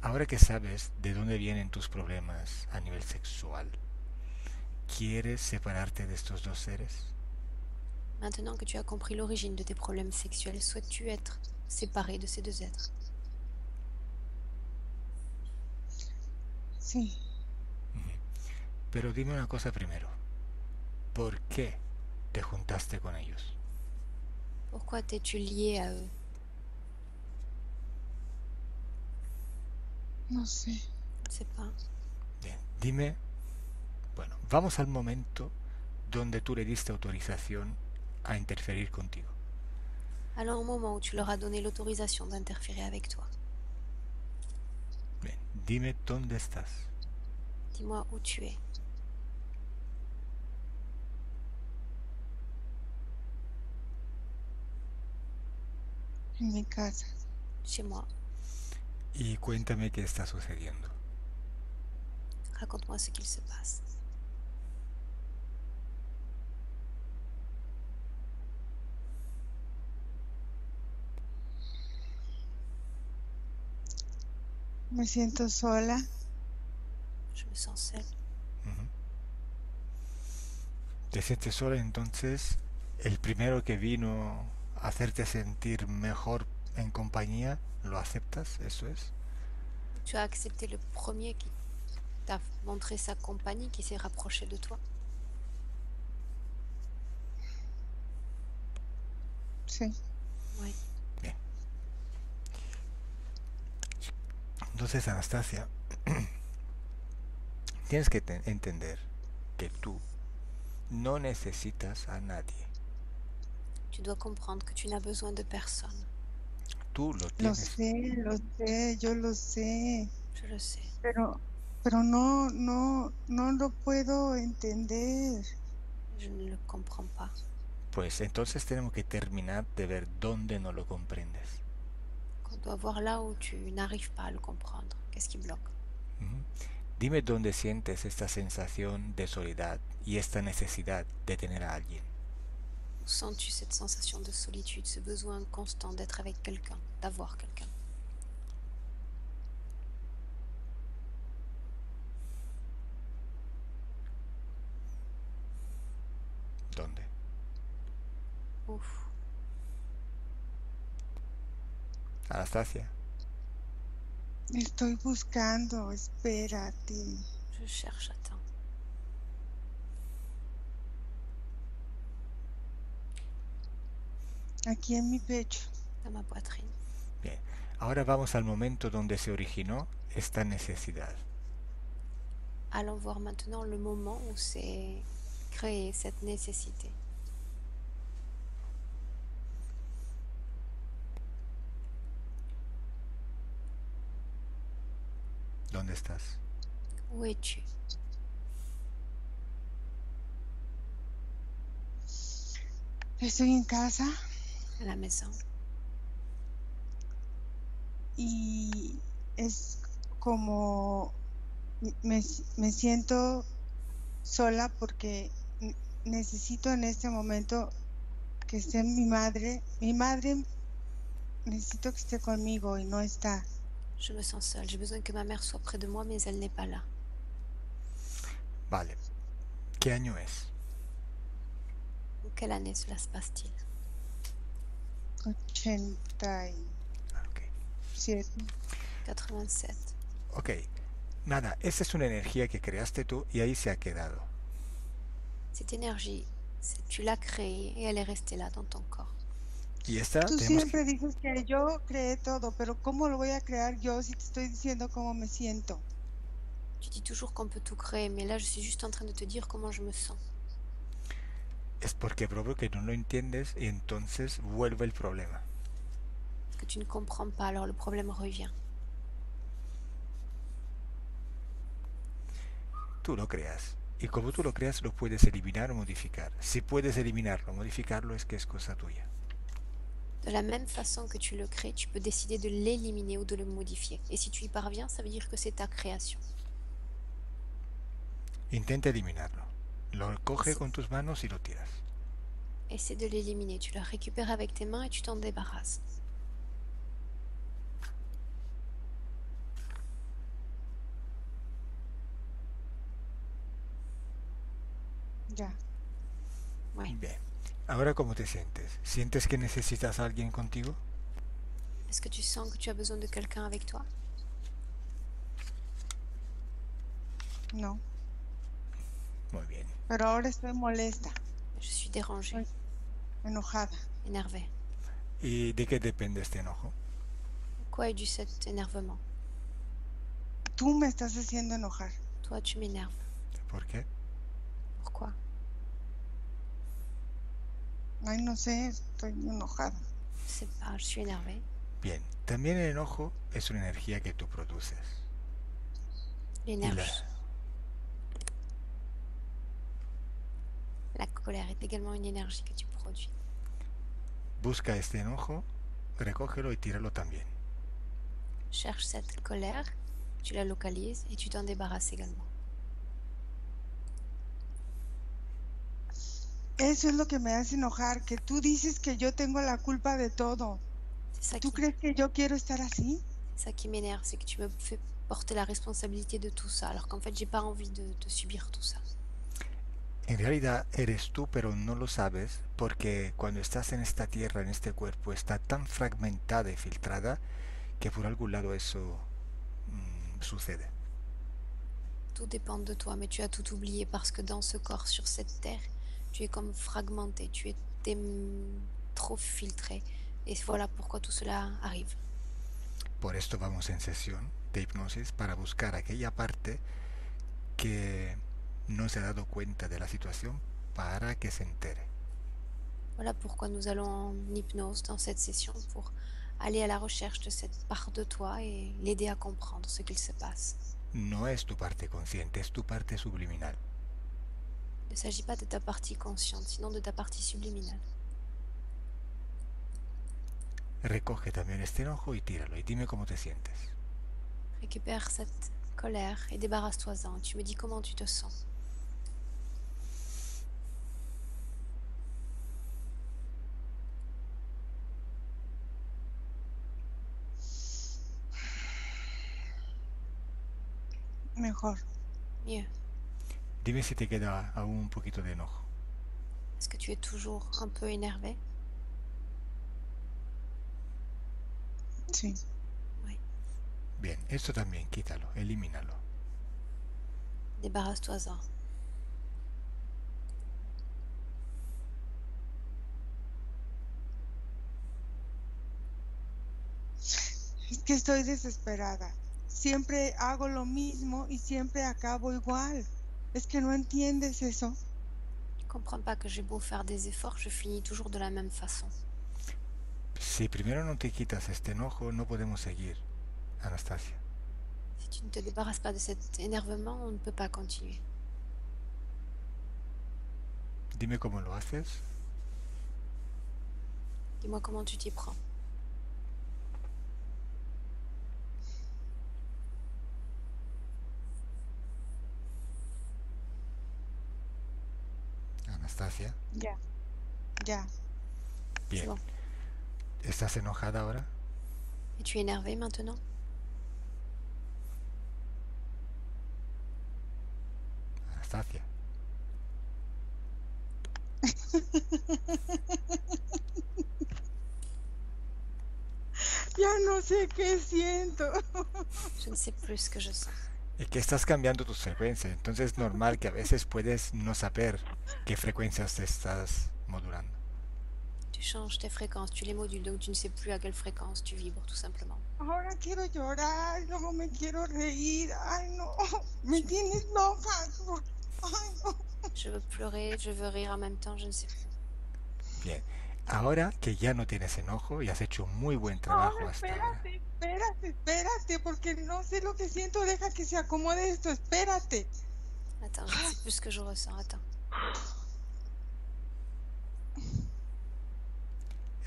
Ahora que sabes de dónde vienen tus problemas a nivel sexual, ¿quieres separarte de estos dos seres? Maintenant que tu as compris l'origine de tes problèmes sexuels, souhaites-tu être séparé de ces deux êtres? Sí. Pero dime una cosa primero. ¿Por qué te juntaste con ellos? Pourquoi t'es-tu lié à eux? No sé. Je ne sais pas. Bien, dime. Bueno, vamos al momento donde tú le diste autorización a interferir contigo. Alors au moment où tu leur as donné l'autorisation d'interférer avec toi, Bien, dime dónde estás. dis-moi où tu es. En mi casa. Chez moi. Y cuéntame qué está sucediendo. Raconte-moi ce qu'il se passe. Me siento sola. Je me sens seule. Ujú. Te sientes sola, entonces el primero que vino a hacerte sentir mejor en compañía, ¿lo aceptas? Eso es. Tu as accepté le premier qui t'a montré sa compagnie, qui s'est rapproché de toi. Sí. Oui. Bien. Entonces, Anastasia, tienes que entender que tú no necesitas a nadie. Tu dois comprendre que tu n'as besoin de personne. Tú lo Lo tienes. sé, yo lo sé. Je le sais. Pero no lo puedo entender. Je ne le comprends pas. Pues entonces tenemos que terminar de ver dónde no lo comprendes. On doit voir là où tu n'arrives pas à le comprendre. Qu'est-ce qui bloque? Ujú. Dime dónde sientes esta sensación de soledad y esta necesidad de tener a alguien. Où sens-tu cette sensation de solitude, ce besoin constant d'être avec quelqu'un, d'avoir quelqu'un? ¿Dónde? Ouf. Anastasia, Estoy buscando, espérate. Je cherche, attends. Aquí en mi pecho. Dans ma poitrine. bien. Ahora vamos al momento donde se originó esta necesidad. Allons voir maintenant le moment où s'est créée cette nécessité. ¿Dónde estás? Où es-tu? Estoy en casa À la maison. y es como me siento sola porque necesito en este momento que esté mi madre. Mi madre necesito que esté conmigo y no está. Je me sens seule. J'ai besoin que ma mère soit près de moi, mais elle n'est pas là. Vale. ¿Qué año es? Quelle année cela se passe-t-il? 87. Ok. 87. Ok. Nada, esa es una energía que creaste tú y ahí se ha quedado. Cette énergie, tu l'as créée et elle est restée là dans ton corps. Y esta Tú tenemos siempre que... dices que yo creé todo, pero ¿cómo lo voy a crear yo si te estoy diciendo cómo me siento? Tu dis toujours qu'on peut tout créer, mais là je suis juste en train de te dire comment je me sens. Es porque probablemente que no lo entiendes y entonces vuelve el problema. Que tu ne comprends pas, alors le problème revient. Tú lo creas. Y como tú lo creas, lo puedes eliminar o modificar. Si puedes eliminarlo o modificarlo, es que es cosa tuya. De la même façon que tu le crées, tu peux décider de l'éliminer ou de le modifier. Et si tu y parviens, ça veut dire que c'est ta création. Intenta eliminarlo. Lo coge con tus manos y lo tiras. Essaie de l'éliminer. Tu le récupères avec tes mains et tu t'en débarrasses. Ya. Ouais. Bien. Ahora, ¿cómo te sientes? ¿Sientes que necesitas a alguien contigo? Est-ce que tu sens que tu as besoin de quelqu'un avec toi? No. Muy bien. Pero ahora estoy molesta, Je suis dérangée, enojada. énervée. ¿Y de qué depende este enojo? Quoi est dû cet énervement? Tú me estás haciendo enojar. Toi, tu m'énerves. ¿Por qué? Pourquoi? Ay, no sé, estoy enojada. Je sais pas, je suis énervée. Bien. También el enojo es una energía que tú produces. L'énergie. La colère est également une énergie que tu produis. Busca este enojo, recógelo y tíralo también. Cherche cette colère, tu la localises et tu t'en débarrasses également. Eso es lo que me hace enojar, que tú dices que yo tengo la culpa de todo. C'est ça ¿Tú qui, crees que yo quiero estar así? Ça qui m'énerve, c'est que tu me fais porter la responsabilité de tout ça, alors qu'en fait, j'ai pas envie de subir tout ça. En realidad eres tú, pero no lo sabes, porque cuando estás en esta tierra, en este cuerpo, está tan fragmentada y filtrada que por algún lado eso sucede. Tout dépend de toi, mais tu as tout oublié parce que dans ce corps, sur cette terre, tu es comme fragmenté, t'es trop filtré. Et voilà pourquoi tout cela arrive. Por esto vamos en sesión de hipnosis para buscar aquella parte que no se ha dado cuenta de la situación para que se entere. Voilà pourquoi nous allons en hypnose dans cette session pour aller à la recherche de cette part de toi et l'aider à comprendre ce qu'il se passe. No es tu parte consciente, es tu parte subliminal. Il ne s'agit pas de ta partie consciente, sinon de ta partie subliminale. Recoge también este enojo y tíralo y dime cómo te sientes. Récupère cette colère et débarrasse-toi-en. Tu me dis comment tu te sens. Mejor. Mieux. Dime si te queda aún un poquito de enojo. Est-ce que tu es toujours un peu énervé? Sí. Oui. Bien, esto también quítalo, elimínalo. Débarrasse-toi-en. Es que estoy desesperada. Siempre hago lo mismo y siempre acabo igual. Es que no entiendes eso. Tu comprends pas que j'ai beau faire des efforts, je finis toujours de la même façon. Si primero no te quitas este enojo, no podemos seguir, Anastasia. Si tu ne te débarrasses pas de cet énervement, on ne peut pas continuer. Dime cómo lo haces. Dis-moi comment tu t'y prends. Anastasia. Ya. Ya. C'est Bien. bon. ¿Estás enojada ahora? Es-tu énervé maintenant? Anastasia. Ya no sé qué siento. Je ne sais plus ce que je sens. Es que estás cambiando tus frecuencias, entonces es normal que a veces puedes no saber qué frecuencias te estás modulando. Tu changes tes fréquences, tu les modules, donc tu ne sais plus à quelle fréquence tu vibres, tout simplement. Ahora quiero llorar, luego me quiero reír. Ay, no. Me tienes loca. Ay, no. Je veux pleurer, je veux rire en même temps, je ne sais plus. Bien. Ahora que ya no tienes enojo y has hecho muy buen trabajo Ahora, hasta ahora. espérate, porque no sé lo que siento. Deja que se acomode esto, espérate. Attends, je ne sais plus ce que je ressens, attends.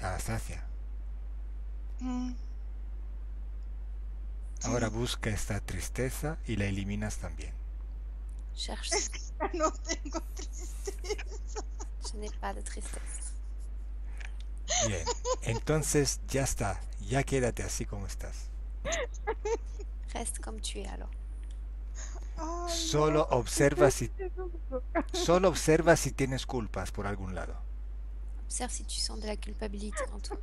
Anastasia, Mm, ahora busca esta tristeza y la eliminas también. Cherche, Es que ya no tengo tristeza. je n'ai pas de tristesse. Bien, entonces ya está, ya quédate así como estás. Reste comme tu es alors. Ay, Solo no. observa solo observa si tienes culpas por algún lado. Observe si tu sens de la culpabilité en toi.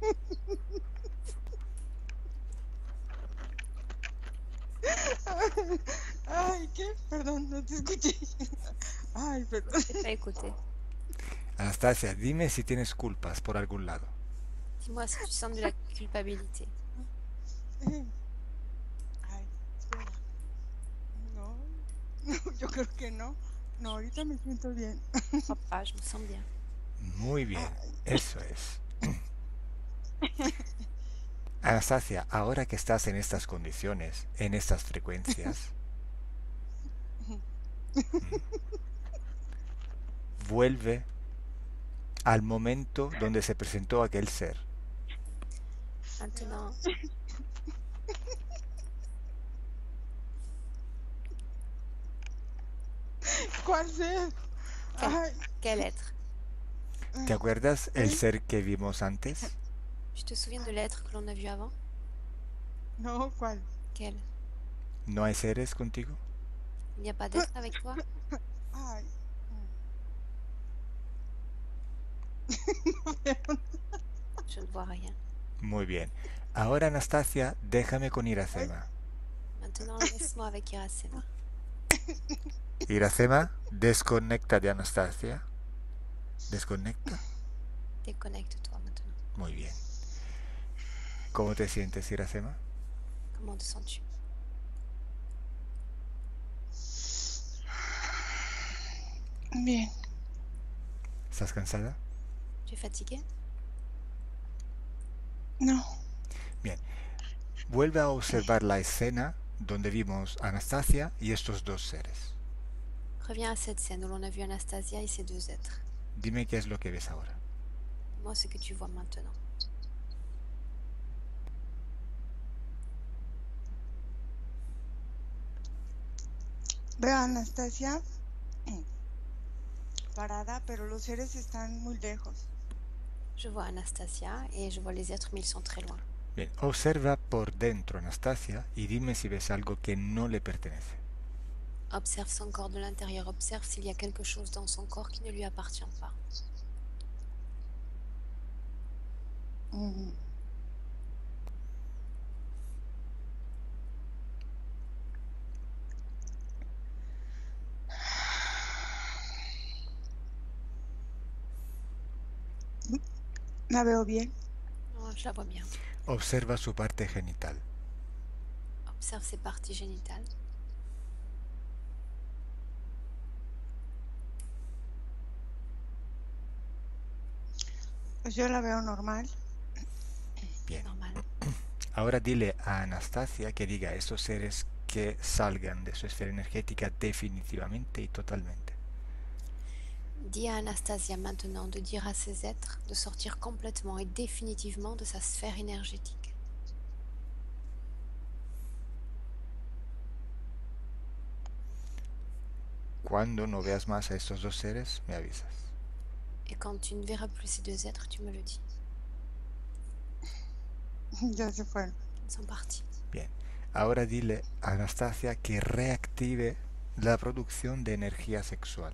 Ay, ¿qué? Perdón, no te escuché. Ay, perdón. Je t'ai pas écouté. Anastasia, dime si tienes culpas por algún lado. Dis-moi si tu sens de la culpabilité. Ay, espera. No, no, yo creo que no. No, ahorita me siento bien. Je crois pas, je me sens bien. Muy bien, eso es. Anastasia, ahora que estás en estas condiciones, en estas frecuencias, vuelve al momento donde se presentó aquel ser. Maintenant, ¿Cuál ser? Ay, quel être? ¿Te acuerdas el ser que vimos antes? Tu te souviens de l'être que l'on a vu avant? No, ¿cuál? Quel? ¿No hay seres contigo? Il n'y a pas d'être avec toi? Ay. Je ne vois rien. Muy bien. Ahora, Anastasia, déjame con Ay, Iracema. Maintenant, laisse-moi avec Iracema. Iracema, desconecta de Anastasia. Desconecta. Déconnecte-toi maintenant. Muy bien. ¿Cómo te sientes, Iracema? Comment te sens-tu? bien. ¿Estás cansada? Tu es fatigué? No. Bien. Vuelve a observar la escena donde vimos a Anastasia y estos dos seres. Reviens à cette scène où l'on a vu Anastasia et ses deux êtres. Dime qué es lo que ves ahora. Dis-moi ce que tu vois maintenant. Veo a Anastasia parada, pero los seres están muy lejos. Je vois Anastasia et je vois les êtres, mais ils sont très loin. Bien, observa por dentro Anastasia y dime si ves algo que no le pertenece. Observe son corps de l'intérieur, observe s'il y a quelque chose dans son corps qui ne lui appartient pas. Mm. La veo bien. Oh, je la vois bien. Observa su parte genital. Observe ses parties génitales. Pues yo la veo normal. Bien. Normal. Ahora dile a Anastasia que diga a estos seres que salgan de su esfera energética definitivamente y totalmente. Dis à Anastasia maintenant de dire à ces êtres de sortir complètement et définitivement de sa sphère énergétique. Cuando no veas más a estos dos seres, me avisas. Et quand tu ne verras plus ces deux êtres, tu me le dis. Ya se fueron. Ils sont partis. Bien. Ahora dile a Anastasia que reactive la producción de energía sexual.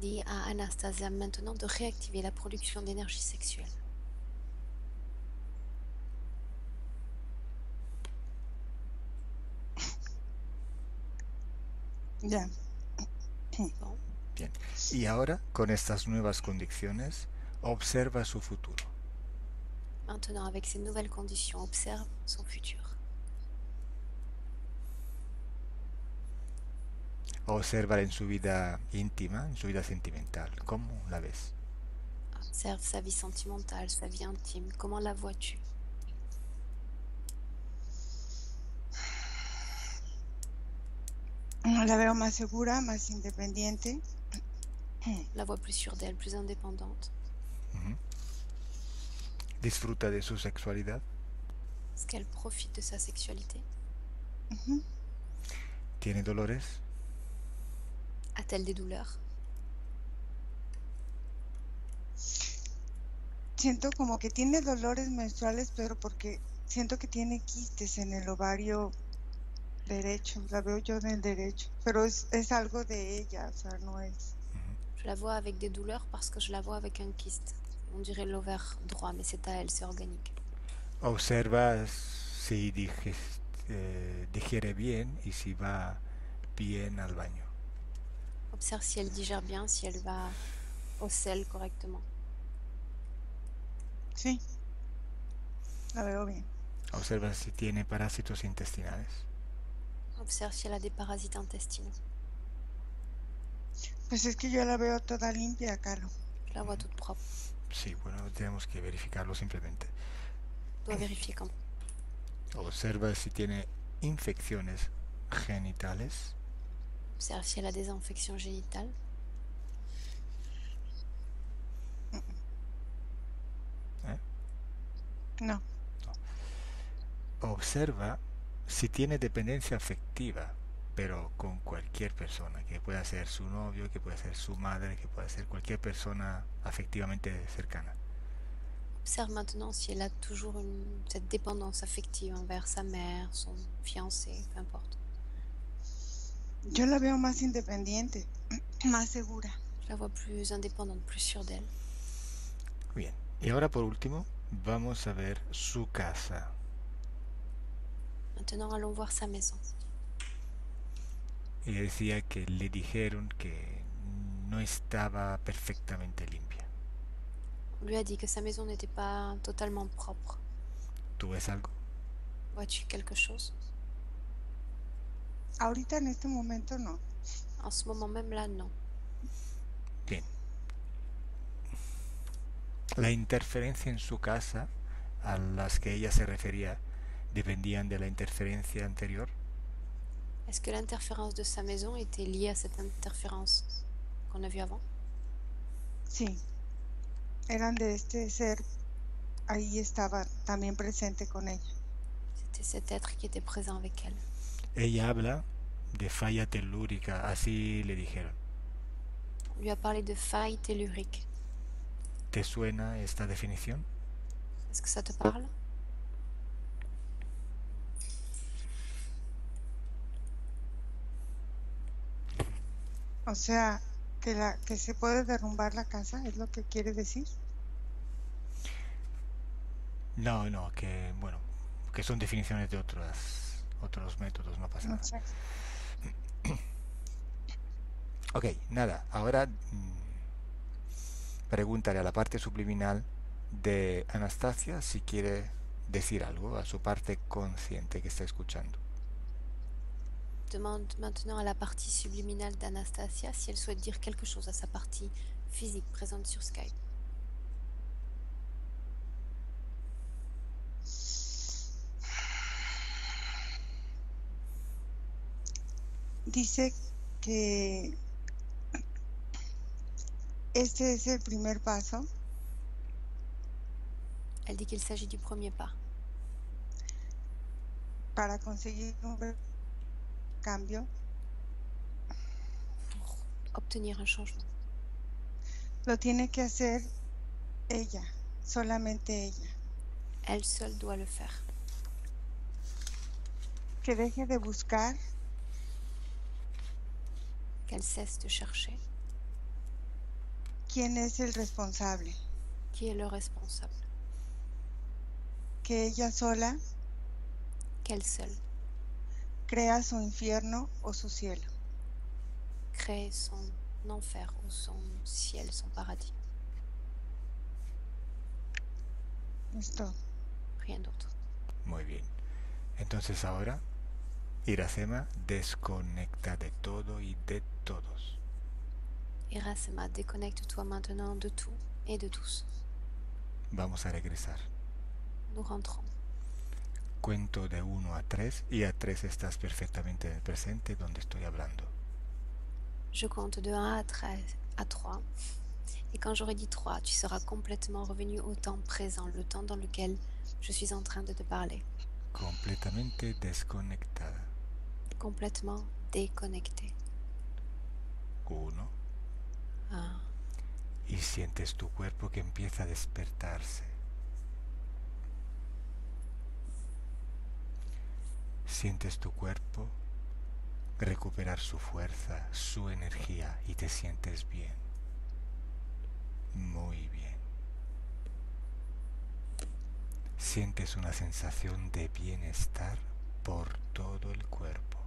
Dis à Anastasia maintenant de réactiver la production d'énergie sexuelle. Ya. Bon. Bien. Y ahora, con estas nuevas condiciones, observa su futuro. Maintenant, avec ces nouvelles conditions, observe son futur. Observa en su vida íntima, en su vida sentimental. ¿Cómo la ves? Observe sa vie sentimentale, sa vie intime. Comment la vois-tu? La veo más segura, más independiente. La vois plus sûre d'elle, plus indépendante. Disfruta de su sexualidad. Est-ce qu'elle profite de sa sexualité? Tiene dolores. A-t-elle des douleurs? Siento como que tiene dolores menstruales, pero porque siento que tiene quistes en el ovario derecho. La veo yo en el derecho, pero es algo de ella, o sea, no es. Je la vois avec des douleurs parce que je la vois avec un kyste. On dirait l'ovaire droit, mais c'est à elle, c'est organique. Observa si digiere bien y si va bien al baño. Observe si elle digère bien, si elle va au sel correctement. Sí, la veo bien. Observa si tiene parásitos intestinales. Observe si elle a des parasites intestinaux. Pues es que yo la veo toda limpia, Carlos. Je la vois toute propre. Sí, bueno, tenemos que verificarlo simplemente. Je dois vérifier quand. Observa si tiene infecciones genitales. Observe si elle a des infections génitales. No. Observa si tiene dependencia afectiva, pero con cualquier persona, que pueda ser su novio, que pueda ser su madre, que pueda ser cualquier persona afectivamente cercana. Observe maintenant si elle a toujours cette dépendance affective envers sa mère, son fiancé, peu importe. Yo la veo más independiente, más segura. Je la vois plus indépendante, plus sûre d'elle. Bien. Y ahora por último, vamos a ver su casa. Maintenant, allons voir sa maison. Y decía que le dijeron que no estaba perfectamente limpia. On lui a dit que sa maison n'était pas totalement propre. ¿Tú ves algo? Vois-tu quelque chose? Ahorita en este momento no. En ce moment même là, non. Bien. La interferencia en su casa a las que ella se refería dependían de la interferencia anterior. Est-ce que l'interférence de sa maison était liée à cette interférence qu'on a vue avant? Sí. Eran de este ser, ahí estaba también presente con ella. C'était cet être qui était présent avec elle. Ella habla de falla telúrica, así le dijeron. On lui a parlé de faille tellurique. ¿Te suena esta definición? Est-ce que ça te parle? O sea, que se puede derrumbar la casa, ¿es lo que quiere decir? No, no, que bueno, que son definiciones de otros métodos, no pasa No nada. sé. Ok, nada, ahora pregúntale a la parte subliminal de Anastasia si quiere decir algo a su parte consciente que está escuchando. Demande maintenant à la partie subliminale d'Anastasia si elle souhaite dire quelque chose à sa partie physique présente sur Skype. Dice que este es el primer paso Elle dit qu'il s'agit du premier pas para conseguir un cambio. pour obtenir un changement. Lo tiene que hacer ella, solamente ella. Elle seule doit le faire. Que deje de buscar, Qu'elle cesse de chercher quién es el responsable. qui est le responsable. Que ella sola Qu'elle seule crea su infierno o su cielo. crée son enfer ou son ciel, son paradis. Esto. Rien d'autre. Muy bien. Entonces ahora Iracema desconecta de todo y de todos. Iracema, déconnecte-toi maintenant de tout et de tous. Vamos a regresar. Nous rentrons. Cuento de 1 a 3 y a 3 estás perfectamente en el presente donde estoy hablando. Je compte de 1 à 3. Et quand j'aurai dit 3, tu seras complètement revenu au temps présent, le temps dans lequel je suis en train de te parler. Completamente desconectada. Complètement déconnecté. 1. 1. Y sientes tu cuerpo que empieza a despertarse. Sientes tu cuerpo recuperar su fuerza, su energía y te sientes bien. Muy bien. Sientes una sensación de bienestar por todo el cuerpo.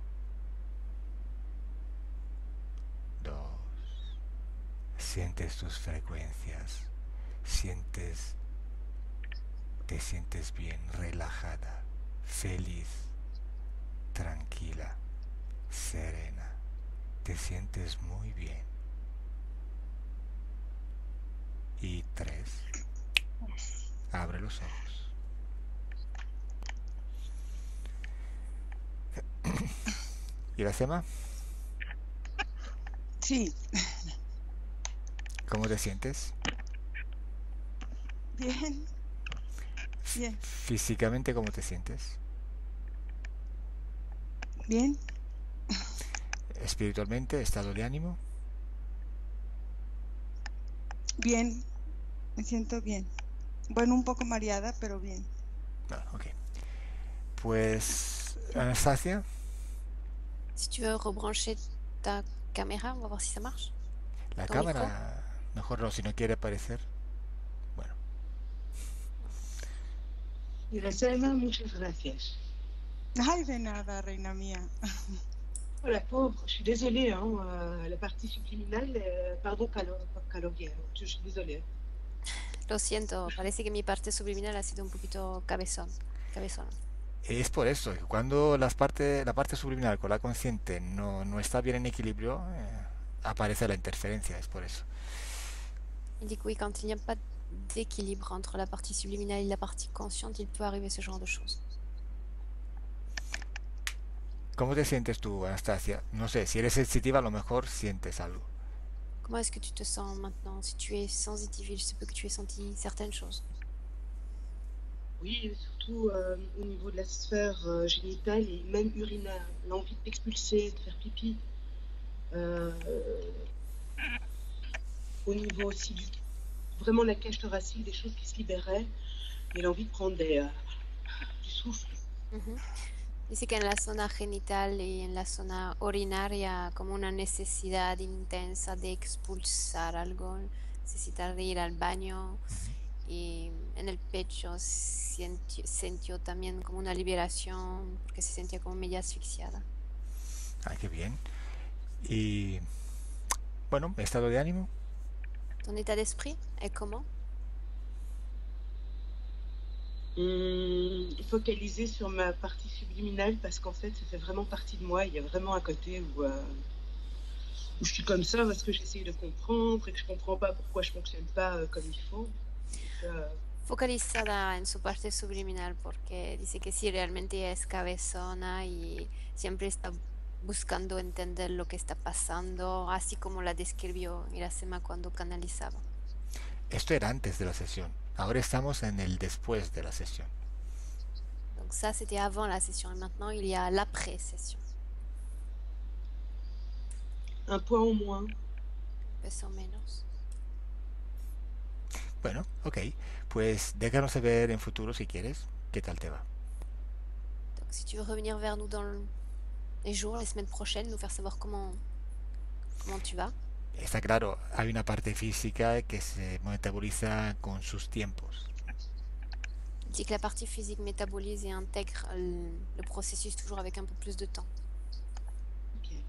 2. Sientes tus frecuencias. Te sientes bien, relajada, feliz, tranquila, serena. Te sientes muy bien. Y 3. Abre los ojos. Iracema, Sí. ¿cómo te sientes? Bien. Bien. Físicamente, ¿cómo te sientes? Bien. Espiritualmente, estado de ánimo. Bien. Me siento bien. Bueno, un poco mareada, pero bien. Ah, ok. Pues, Anastasia, Si tu veux rebrancher ta caméra, on va voir si ça marche. la Ton micro. cámara, mejor no, si no quiere aparecer. Bueno, Iracema, muchas gracias. Ay, de nada, reina mía. Oh la pauvre, je suis désolée, hein, la partie subliminale, pardon, calorière, je suis désolée. Lo siento, parece que mi parte subliminal ha sido un poquito cabezona. es por eso, que cuando la parte subliminal con la consciente no está bien en equilibrio, aparece la interferencia, es por eso. Il dit que oui, quand il n'y a pas d'équilibre entre la partie subliminale et la partie consciente, il peut arriver ce genre de choses. ¿Cómo te sientes tú, Anastasia? No sé, si eres sensitiva a lo mejor sientes algo. Comment est-ce que tu te sens maintenant? Si tu es sensitive, il se peut que tu aies senti certaines choses. Oui, surtout au niveau de la sphère génitale et même urinaire, l'envie d'expulser, de faire pipi. Au niveau aussi vraiment la cage thoracique, des choses qui se libéraient et l'envie de prendre du souffle. Dice que en la zona genital y en la zona urinaria como una necesidad intensa de expulsar algo, necesitar de ir al baño, y en el pecho sintió también como una liberación porque se sentía como media asfixiada. Ah, qué bien. Y bueno, estado de ánimo. Ton état d'esprit est comment? Focaliser sur ma partie subliminale parce qu'en fait, ça fait vraiment partie de moi. Il y a vraiment un côté où je suis comme ça parce que j'essaye de comprendre et que je comprends pas pourquoi je fonctionne pas comme il faut. Focalizada en su parte subliminal porque dice que sí, realmente es cabezona y siempre está buscando entender lo que está pasando, así como la describió Iracema cuando canalizaba. Esto era antes de la sesión. Ahora estamos en el después de la sesión. Donc ça, c'était avant la session et maintenant, il y a l'après-session. Un point en moins. Peso menos. Bueno, ok. Pues déjanos saber en futuro si quieres qué tal te va. Donc si tu veux revenir vers nous dans les jours, les semaines prochaines, nous faire savoir comment tu vas. Está claro, hay una parte física que se metaboliza con sus tiempos. Il dit que la partie physique métabolise et intègre le processus toujours avec un peu plus de temps. Okay.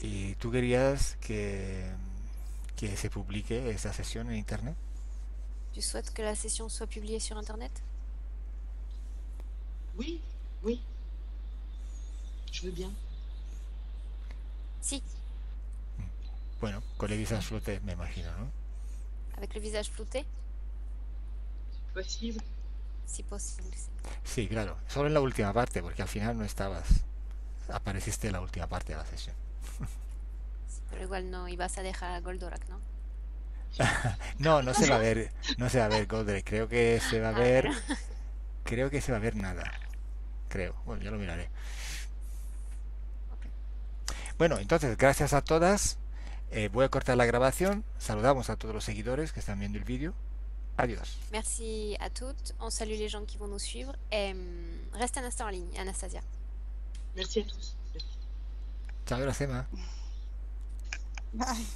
¿Y tú querías que se publique esta sesión en internet? Tu souhaites que la session soit publiée sur internet? Oui, oui. Je veux bien. Si. Bueno, con el visage floté, me imagino, ¿no? Avec le visage flouté? Possible. Si posible. Sí, claro. Solo en la última parte, porque al final no estabas. Apareciste en la última parte de la sesión. Sí, pero igual no ibas a dejar a Goldorak, ¿no? No se va a ver, no se va a ver Goldrake. Creo que se va a ver. Creo que se va a ver nada. Creo. Bueno, ya lo miraré. Bueno, entonces, gracias a todas. Voy a cortar la grabación. Saludamos a todos los seguidores que están viendo el vídeo. Adiós. Merci à toutes. On salue les gens qui vont nous suivre. Et reste un instant en ligne, Anastasia. Merci à tous. Merci. Ciao, Iracema. Bye.